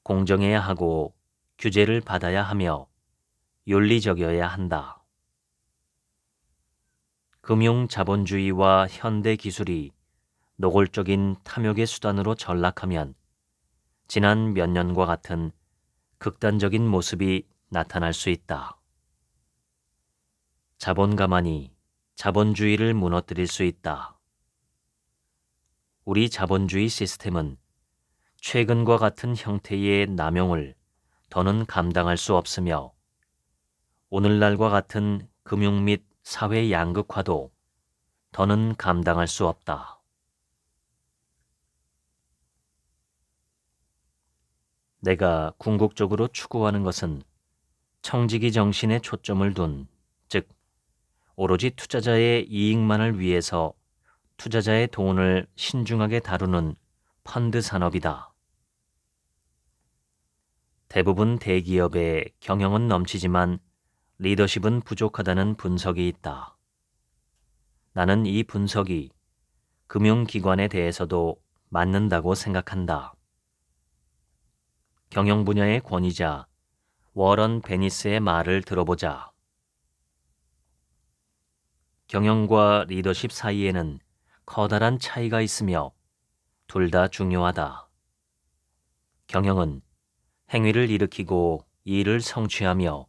공정해야 하고 규제를 받아야 하며 윤리적이어야 한다. 금융 자본주의와 현대 기술이 노골적인 탐욕의 수단으로 전락하면 지난 몇 년과 같은 극단적인 모습이 나타날 수 있다. 자본가만이 자본주의를 무너뜨릴 수 있다. 우리 자본주의 시스템은 최근과 같은 형태의 남용을 더는 감당할 수 없으며 오늘날과 같은 금융 및 사회 양극화도 더는 감당할 수 없다. 내가 궁극적으로 추구하는 것은 청지기 정신에 초점을 둔, 즉 오로지 투자자의 이익만을 위해서 투자자의 돈을 신중하게 다루는 펀드 산업이다. 대부분 대기업의 경영은 넘치지만 리더십은 부족하다는 분석이 있다. 나는 이 분석이 금융기관에 대해서도 맞는다고 생각한다. 경영 분야의 권위자 워런 베니스의 말을 들어보자. 경영과 리더십 사이에는 커다란 차이가 있으며 둘 다 중요하다. 경영은 행위를 일으키고 일을 성취하며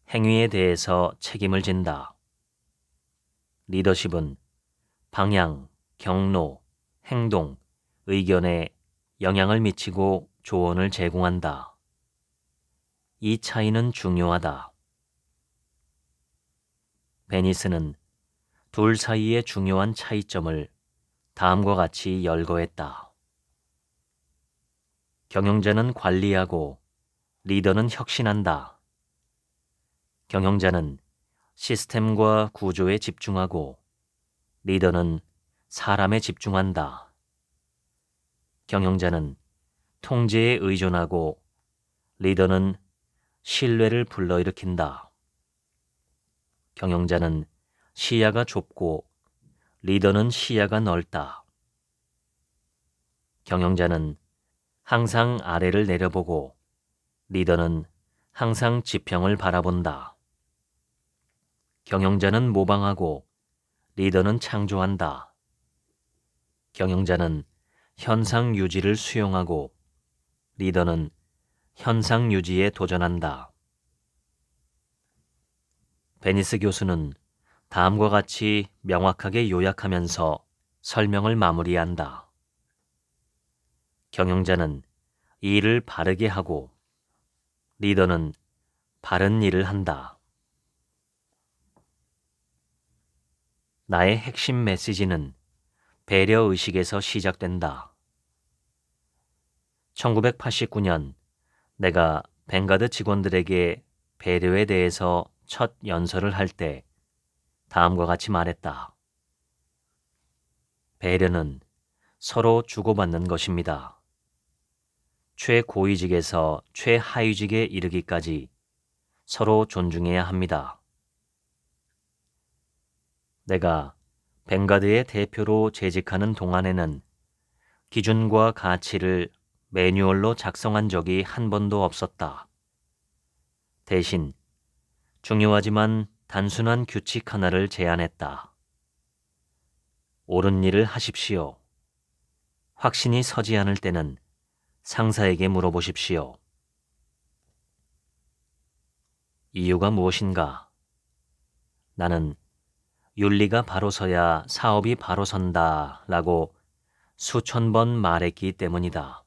행위에 대해서 책임을 진다. 리더십은 방향, 경로, 행동, 의견에 영향을 미치고 조언을 제공한다. 이 차이는 중요하다. 베니스는 둘 사이의 중요한 차이점을 다음과 같이 열거했다. 경영자는 관리하고 리더는 혁신한다. 경영자는 시스템과 구조에 집중하고 리더는 사람에 집중한다. 경영자는 통제에 의존하고 리더는 신뢰를 불러일으킨다. 경영자는 시야가 좁고 리더는 시야가 넓다. 경영자는 항상 아래를 내려보고 리더는 항상 지평을 바라본다. 경영자는 모방하고 리더는 창조한다. 경영자는 현상 유지를 수용하고 리더는 현상 유지에 도전한다. 베니스 교수는 다음과 같이 명확하게 요약하면서 설명을 마무리한다. 경영자는 일을 바르게 하고 리더는 바른 일을 한다. 나의 핵심 메시지는 배려의식에서 시작된다. 1989년 내가 뱅가드 직원들에게 배려에 대해서 첫 연설을 할 때 다음과 같이 말했다. 배려는 서로 주고받는 것입니다. 최고위직에서 최하위직에 이르기까지 서로 존중해야 합니다. 내가 뱅가드의 대표로 재직하는 동안에는 기준과 가치를 매뉴얼로 작성한 적이 한 번도 없었다. 대신 중요하지만 단순한 규칙 하나를 제안했다. 옳은 일을 하십시오. 확신이 서지 않을 때는 상사에게 물어보십시오. 이유가 무엇인가? 나는 윤리가 바로 서야 사업이 바로 선다 라고 수천 번 말했기 때문이다.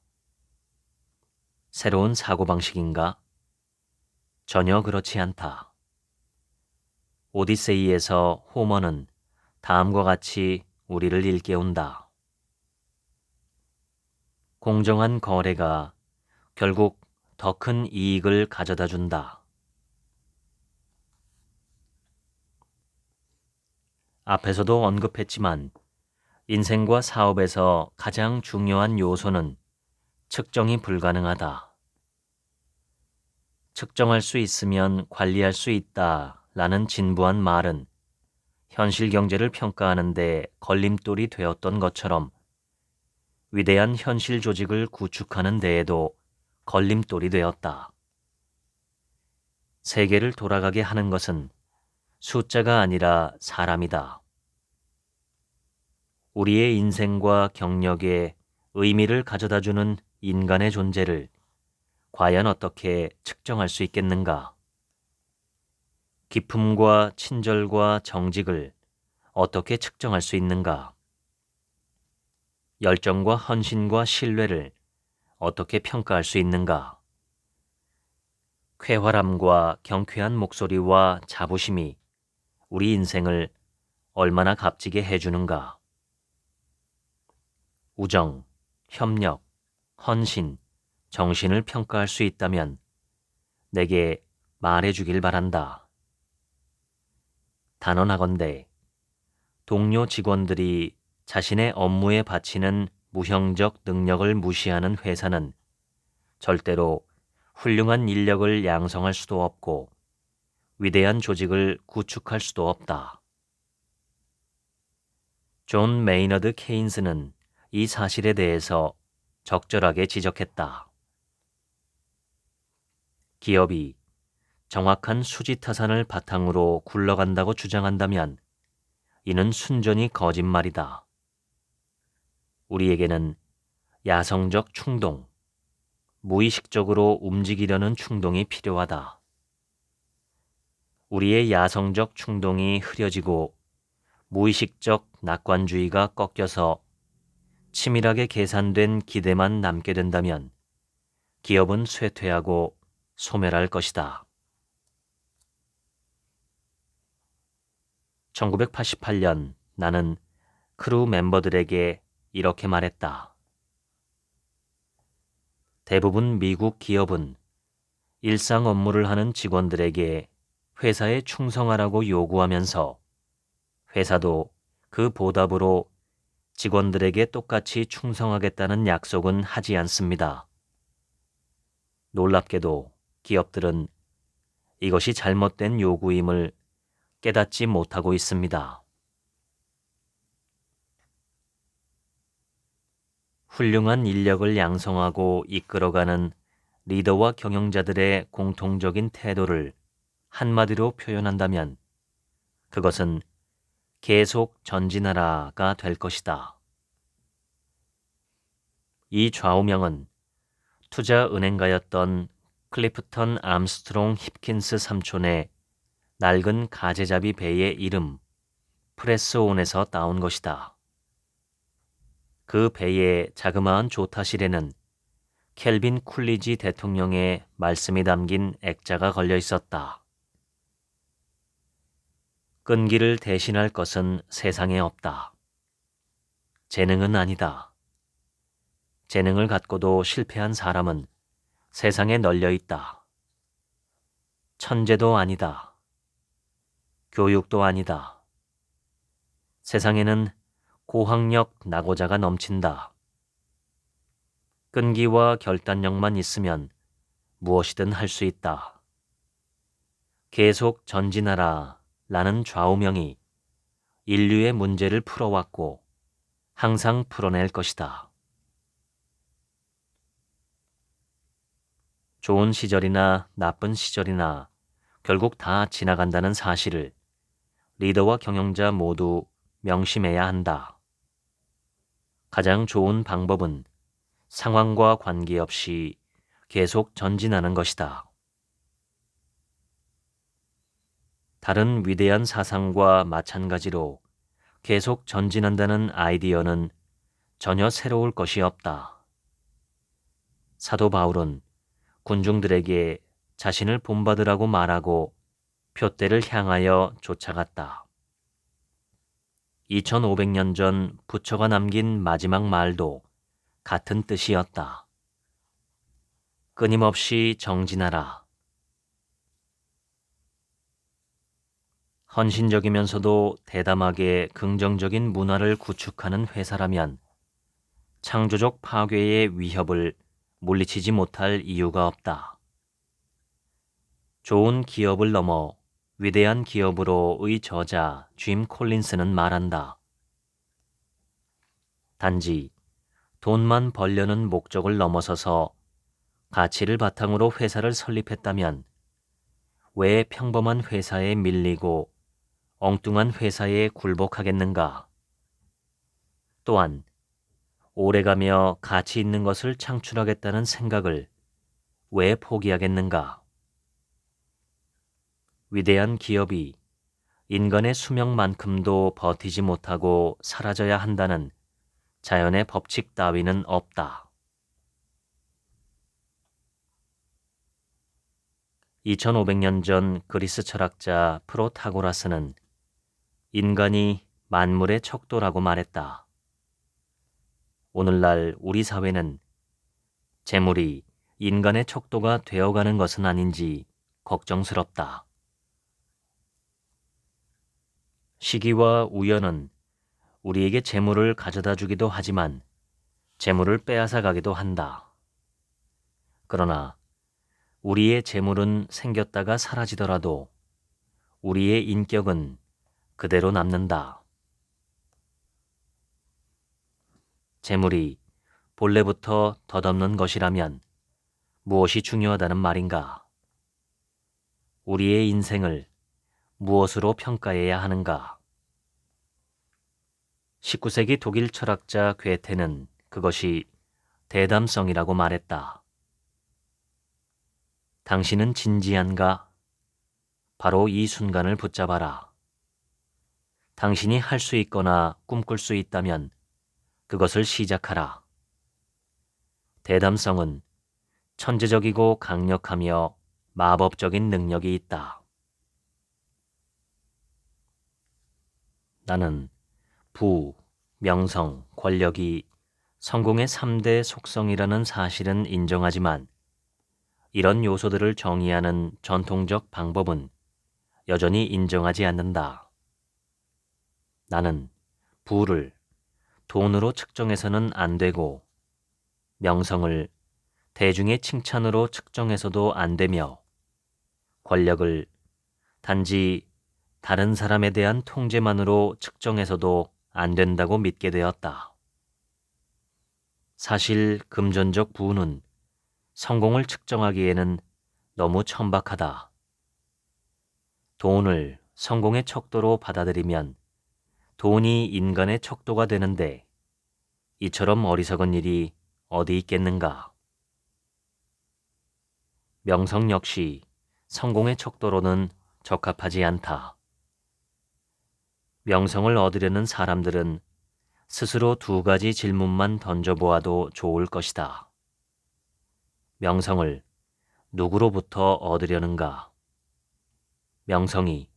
새로운 사고방식인가? 전혀 그렇지 않다. 오디세이에서 호머는 다음과 같이 우리를 일깨운다. 공정한 거래가 결국 더 큰 이익을 가져다 준다. 앞에서도 언급했지만 인생과 사업에서 가장 중요한 요소는 측정이 불가능하다. 측정할 수 있으면 관리할 수 있다라는 진부한 말은 현실 경제를 평가하는 데 걸림돌이 되었던 것처럼 위대한 현실 조직을 구축하는 데에도 걸림돌이 되었다. 세계를 돌아가게 하는 것은 숫자가 아니라 사람이다. 우리의 인생과 경력에 의미를 가져다주는 인간의 존재를 과연 어떻게 측정할 수 있겠는가? 기품과 친절과 정직을 어떻게 측정할 수 있는가? 열정과 헌신과 신뢰를 어떻게 평가할 수 있는가? 쾌활함과 경쾌한 목소리와 자부심이 우리 인생을 얼마나 값지게 해주는가? 우정, 협력, 헌신, 정신을 평가할 수 있다면 내게 말해 주길 바란다. 단언하건대 동료 직원들이 자신의 업무에 바치는 무형적 능력을 무시하는 회사는 절대로 훌륭한 인력을 양성할 수도 없고 위대한 조직을 구축할 수도 없다. 존 메이너드 케인스는 이 사실에 대해서 적절하게 지적했다. 기업이 정확한 수지타산을 바탕으로 굴러간다고 주장한다면 이는 순전히 거짓말이다. 우리에게는 야성적 충동, 무의식적으로 움직이려는 충동이 필요하다. 우리의 야성적 충동이 흐려지고 무의식적 낙관주의가 꺾여서 치밀하게 계산된 기대만 남게 된다면 기업은 쇠퇴하고 소멸할 것이다. 1988년 나는 크루 멤버들에게 이렇게 말했다. 대부분 미국 기업은 일상 업무를 하는 직원들에게 회사에 충성하라고 요구하면서 회사도 그 보답으로 직원들에게 똑같이 충성하겠다는 약속은 하지 않습니다. 놀랍게도 기업들은 이것이 잘못된 요구임을 깨닫지 못하고 있습니다. 훌륭한 인력을 양성하고 이끌어가는 리더와 경영자들의 공통적인 태도를 한마디로 표현한다면 그것은 계속 전진하라가 될 것이다. 이 좌우명은 투자은행가였던 클리프턴 암스트롱 힙킨스 삼촌의 낡은 가재잡이 배의 이름 프레스온에서 따온 것이다. 그 배의 자그마한 조타실에는 켈빈 쿨리지 대통령의 말씀이 담긴 액자가 걸려 있었다. 끈기를 대신할 것은 세상에 없다. 재능은 아니다. 재능을 갖고도 실패한 사람은 세상에 널려 있다. 천재도 아니다. 교육도 아니다. 세상에는 고학력 낙오자가 넘친다. 끈기와 결단력만 있으면 무엇이든 할 수 있다. 계속 전진하라 라는 좌우명이 인류의 문제를 풀어왔고 항상 풀어낼 것이다. 좋은 시절이나 나쁜 시절이나 결국 다 지나간다는 사실을 리더와 경영자 모두 명심해야 한다. 가장 좋은 방법은 상황과 관계없이 계속 전진하는 것이다. 다른 위대한 사상과 마찬가지로 계속 전진한다는 아이디어는 전혀 새로울 것이 없다. 사도 바울은 군중들에게 자신을 본받으라고 말하고 표대를 향하여 쫓아갔다. 2500년 전 부처가 남긴 마지막 말도 같은 뜻이었다. 끊임없이 정진하라. 헌신적이면서도 대담하게 긍정적인 문화를 구축하는 회사라면 창조적 파괴의 위협을 물리치지 못할 이유가 없다. 좋은 기업을 넘어 위대한 기업으로의 저자 짐 콜린스는 말한다. 단지 돈만 벌려는 목적을 넘어서서 가치를 바탕으로 회사를 설립했다면 왜 평범한 회사에 밀리고 엉뚱한 회사에 굴복하겠는가? 또한 오래가며 가치 있는 것을 창출하겠다는 생각을 왜 포기하겠는가? 위대한 기업이 인간의 수명만큼도 버티지 못하고 사라져야 한다는 자연의 법칙 따위는 없다. 2500년 전 그리스 철학자 프로타고라스는 인간이 만물의 척도라고 말했다. 오늘날 우리 사회는 재물이 인간의 척도가 되어가는 것은 아닌지 걱정스럽다. 시기와 우연은 우리에게 재물을 가져다 주기도 하지만 재물을 빼앗아 가기도 한다. 그러나 우리의 재물은 생겼다가 사라지더라도 우리의 인격은 그대로 남는다. 재물이 본래부터 덧없는 것이라면 무엇이 중요하다는 말인가? 우리의 인생을 무엇으로 평가해야 하는가? 19세기 독일 철학자 괴테는 그것이 대담성이라고 말했다. 당신은 진지한가? 바로 이 순간을 붙잡아라. 당신이 할 수 있거나 꿈꿀 수 있다면 그것을 시작하라. 대담성은 천재적이고 강력하며 마법적인 능력이 있다. 나는 부, 명성, 권력이 성공의 3대 속성이라는 사실은 인정하지만 이런 요소들을 정의하는 전통적 방법은 여전히 인정하지 않는다. 나는 부를 돈으로 측정해서는 안 되고 명성을 대중의 칭찬으로 측정해서도 안 되며 권력을 단지 다른 사람에 대한 통제만으로 측정해서도 안 된다고 믿게 되었다. 사실 금전적 부는 성공을 측정하기에는 너무 천박하다. 돈을 성공의 척도로 받아들이면 돈이 인간의 척도가 되는데 이처럼 어리석은 일이 어디 있겠는가? 명성 역시 성공의 척도로는 적합하지 않다. 명성을 얻으려는 사람들은 스스로 2가지 질문만 던져보아도 좋을 것이다. 명성을 누구로부터 얻으려는가? 명성이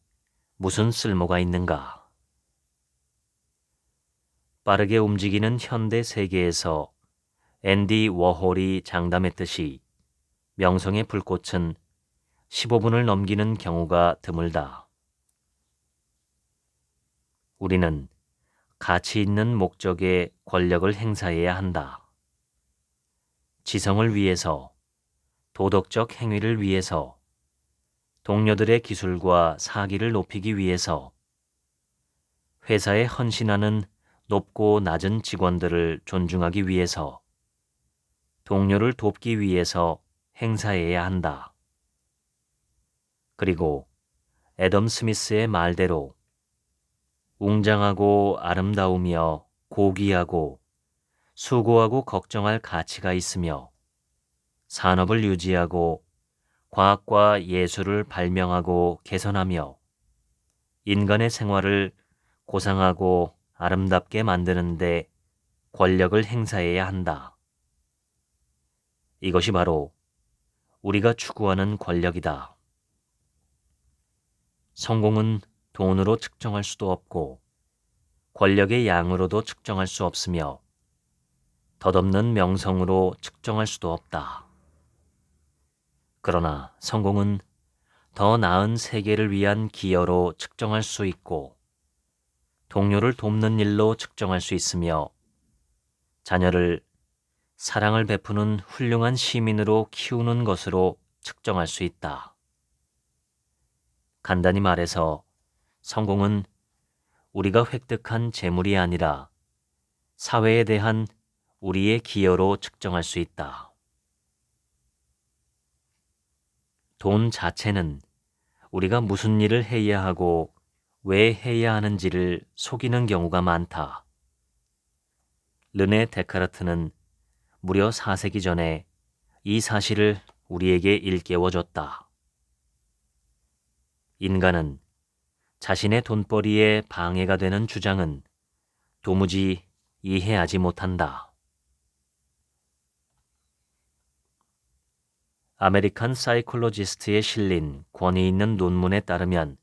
무슨 쓸모가 있는가? 빠르게 움직이는 현대 세계에서 앤디 워홀이 장담했듯이 명성의 불꽃은 15분을 넘기는 경우가 드물다. 우리는 가치 있는 목적에 권력을 행사해야 한다. 지성을 위해서, 도덕적 행위를 위해서, 동료들의 기술과 사기를 높이기 위해서, 회사에 헌신하는 높고 낮은 직원들을 존중하기 위해서, 동료를 돕기 위해서 행사해야 한다. 그리고 애덤 스미스의 말대로 웅장하고 아름다우며 고귀하고 수고하고 걱정할 가치가 있으며 산업을 유지하고 과학과 예술을 발명하고 개선하며 인간의 생활을 고상하고 아름답게 만드는데 권력을 행사해야 한다. 이것이 바로 우리가 추구하는 권력이다. 성공은 돈으로 측정할 수도 없고 권력의 양으로도 측정할 수 없으며 덧없는 명성으로 측정할 수도 없다. 그러나 성공은 더 나은 세계를 위한 기여로 측정할 수 있고 동료를 돕는 일로 측정할 수 있으며 자녀를 사랑을 베푸는 훌륭한 시민으로 키우는 것으로 측정할 수 있다. 간단히 말해서 성공은 우리가 획득한 재물이 아니라 사회에 대한 우리의 기여로 측정할 수 있다. 돈 자체는 우리가 무슨 일을 해야 하고 왜 해야 하는지를 속이는 경우가 많다. 르네 데카르트는 무려 4세기 전에 이 사실을 우리에게 일깨워줬다. 인간은 자신의 돈벌이에 방해가 되는 주장은 도무지 이해하지 못한다. 아메리칸 사이콜로지스트에 실린 권위 있는 논문에 따르면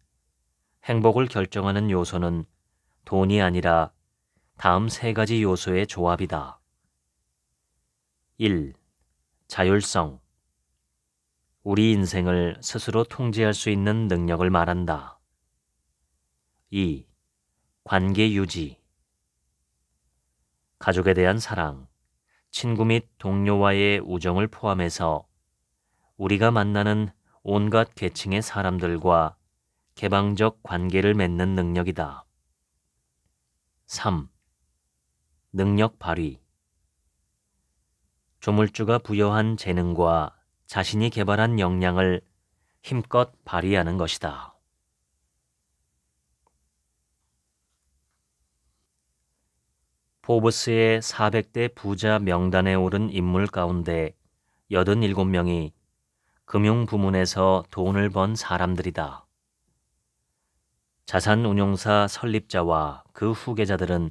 행복을 결정하는 요소는 돈이 아니라 다음 3가지 요소의 조합이다. 1. 자율성, 우리 인생을 스스로 통제할 수 있는 능력을 말한다. 2. 관계 유지. 가족에 대한 사랑, 친구 및 동료와의 우정을 포함해서 우리가 만나는 온갖 계층의 사람들과 개방적 관계를 맺는 능력이다. 3. 능력 발휘. 조물주가 부여한 재능과 자신이 개발한 역량을 힘껏 발휘하는 것이다. 포브스의 400대 부자 명단에 오른 인물 가운데 87명이 금융 부문에서 돈을 번 사람들이다. 자산운용사 설립자와 그 후계자들은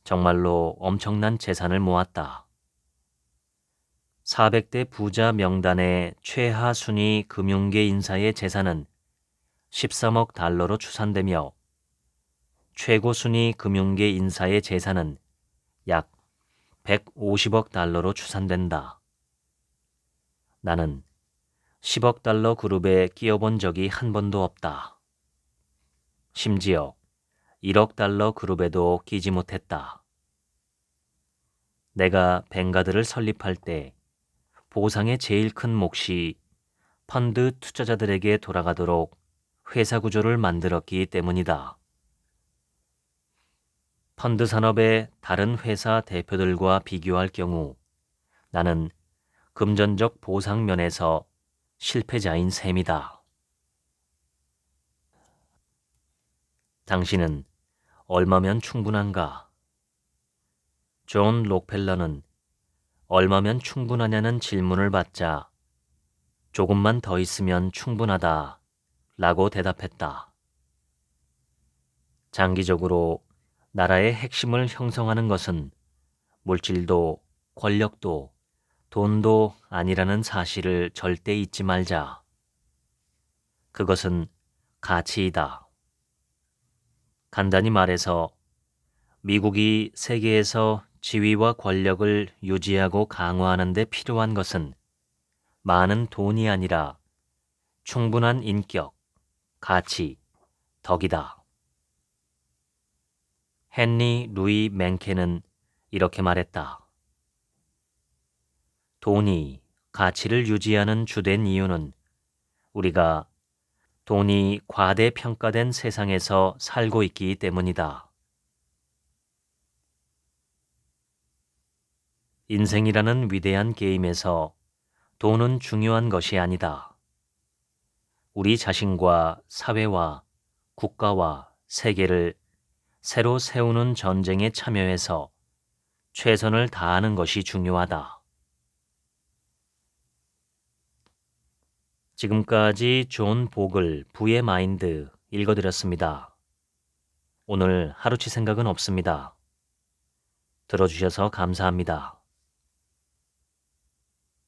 정말로 엄청난 재산을 모았다. 400대 부자 명단의 최하 순위 금융계 인사의 재산은 13억 달러로 추산되며 최고 순위 금융계 인사의 재산은 약 150억 달러로 추산된다. 나는 10억 달러 그룹에 끼어본 적이 한 번도 없다. 심지어 1억 달러 그룹에도 끼지 못했다. 내가 뱅가드를 설립할 때 보상의 제일 큰 몫이 펀드 투자자들에게 돌아가도록 회사 구조를 만들었기 때문이다. 펀드 산업의 다른 회사 대표들과 비교할 경우 나는 금전적 보상 면에서 실패자인 셈이다. 당신은 얼마면 충분한가? 존 록펠러는 얼마면 충분하냐는 질문을 받자 조금만 더 있으면 충분하다 라고 대답했다. 장기적으로 나라의 핵심을 형성하는 것은 물질도 권력도 돈도 아니라는 사실을 절대 잊지 말자. 그것은 가치이다. 간단히 말해서 미국이 세계에서 지위와 권력을 유지하고 강화하는 데 필요한 것은 많은 돈이 아니라 충분한 인격, 가치, 덕이다. 헨리 루이 멘케는 이렇게 말했다. 돈이 가치를 유지하는 주된 이유는 우리가 돈이 과대평가된 세상에서 살고 있기 때문이다. 인생이라는 위대한 게임에서 돈은 중요한 것이 아니다. 우리 자신과 사회와 국가와 세계를 새로 세우는 전쟁에 참여해서 최선을 다하는 것이 중요하다. 지금까지 존 보글 부의 마인드 읽어드렸습니다. 오늘 하루치 생각은 없습니다. 들어주셔서 감사합니다.